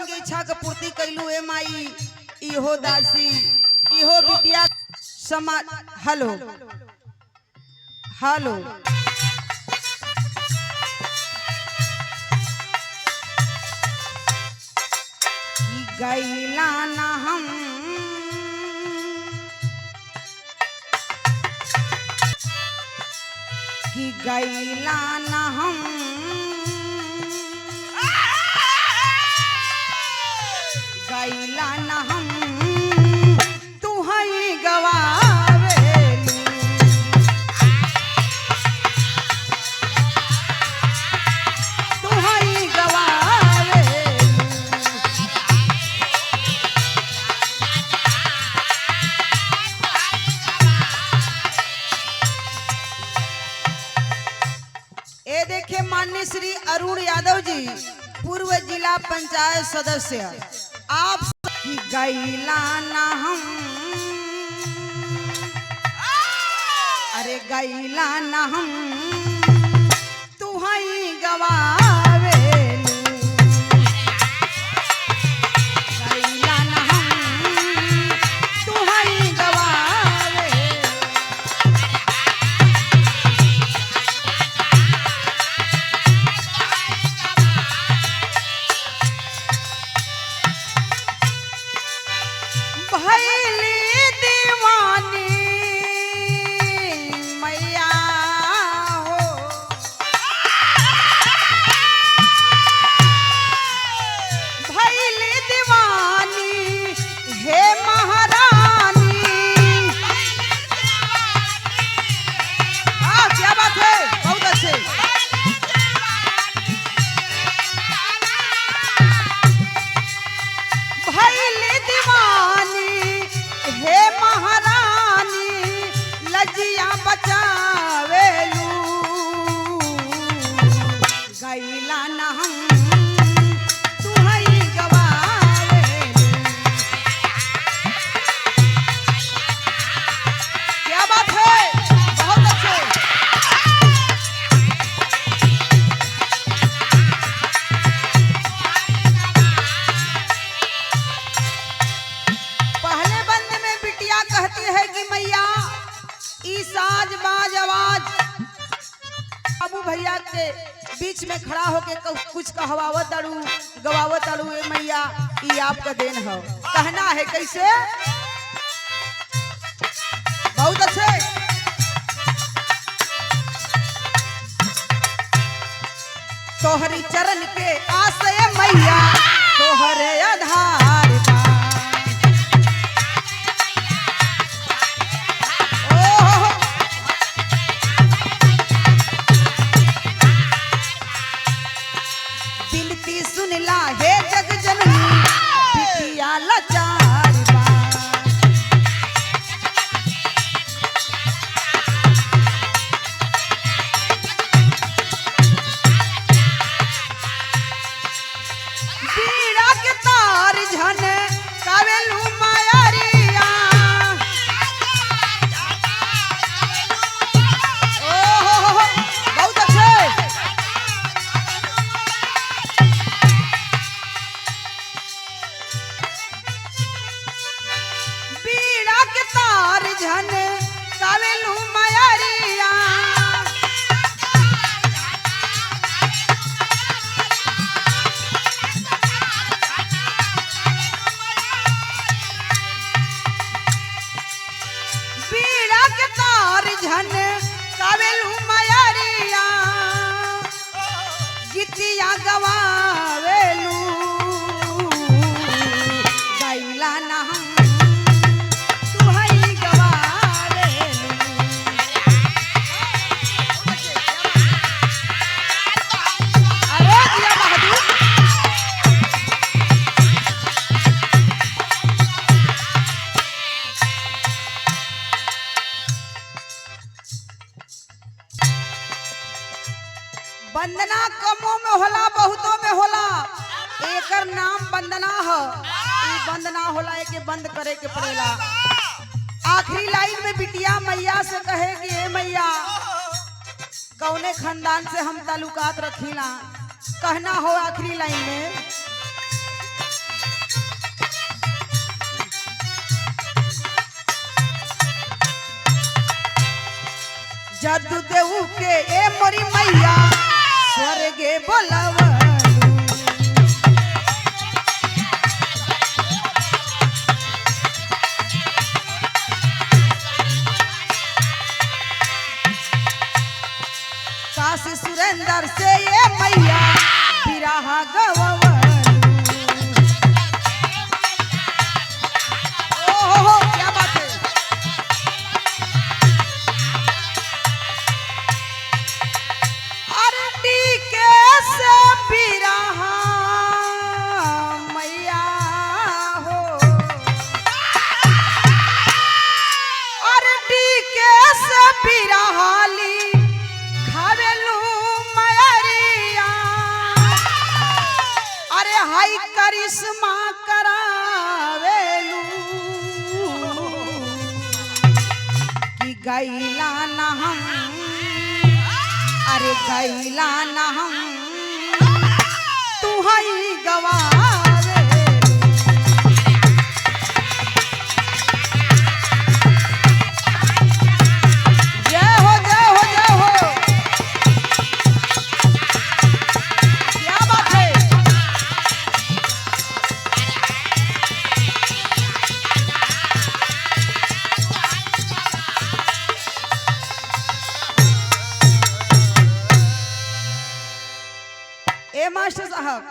लोगन के इच्छा के पूर्ति कैलू ए माई। इहो दासी इहो बिटिया समा हेलो हेलो गैला ना हम कि गैला ना हम गैला ना हम तू हई गवावेलू तू हई गवावेलू ए देखे माननीय श्री अरुण यादव जी पूर्व जिला पंचायत सदस्य आप की गैला ना हम अरे गैला ना हम तू हई गवावेलू गैला ना हम तू हई गवावेलू भैली दीवानी मैया हो भैली दीवानी हे महारानी। हाँ क्या बात है बहुत अच्छे। भैली दीवानी हे महारानी लजिया बचावेलू गैला ना हम तू हई गवावेलू। क्या बात है बहुत अच्छे। पहले बंद में बिटिया कहती है कि मैया ई साज बाज आवाज बाबू भैया के बीच में खड़ा होके कुछ कहवावत ताड़ू गवावत ताड़ू ए मैया ई आपका देन है। कहना है कैसे बहुत अच्छे। तोहरी चरण के आशय मैया तोहरे आधार बा। ओहो बिनती सुनला हे जग जननी बिटिया लाचार बा। बीड़ा के तार झन कावेलू मायारिया। ओहो बहुत अच्छे। बीड़ा के तार झन कावेलू मायारिया। बीड़ा के तार झन कावेलू मायारिया गीतिया गवावेलू गैला ना हम तू हई गवावेलू। अरे दिया बहादुर वंदना कमों में होला बहुतों में होला एकर नाम वंदना है। ई वंदना होला एके बंद करे के पड़ेला। आखिरी लाइन में बिटिया मैया से कहे कि हे मैया कौने खानदान से हम ताल्लुकात रखीला। कहना हो आखिरी लाइन में के ए मोरी मैया स्वर्गे बोलवलू। काशी सुरेंद्र से ये मैया बिरहा गवलू। ओहो क्या बात है। अरडी के से बिरहा मैया हो। अरडी के से बिरहाली खावेलू मयरिया। अरे हाई करिश्मा करावेलू कि गैला न हम, अरे गैला न हम तू हई गवावे। जय हो जय हो जय हो। क्या बात है। ए मास्टर साहब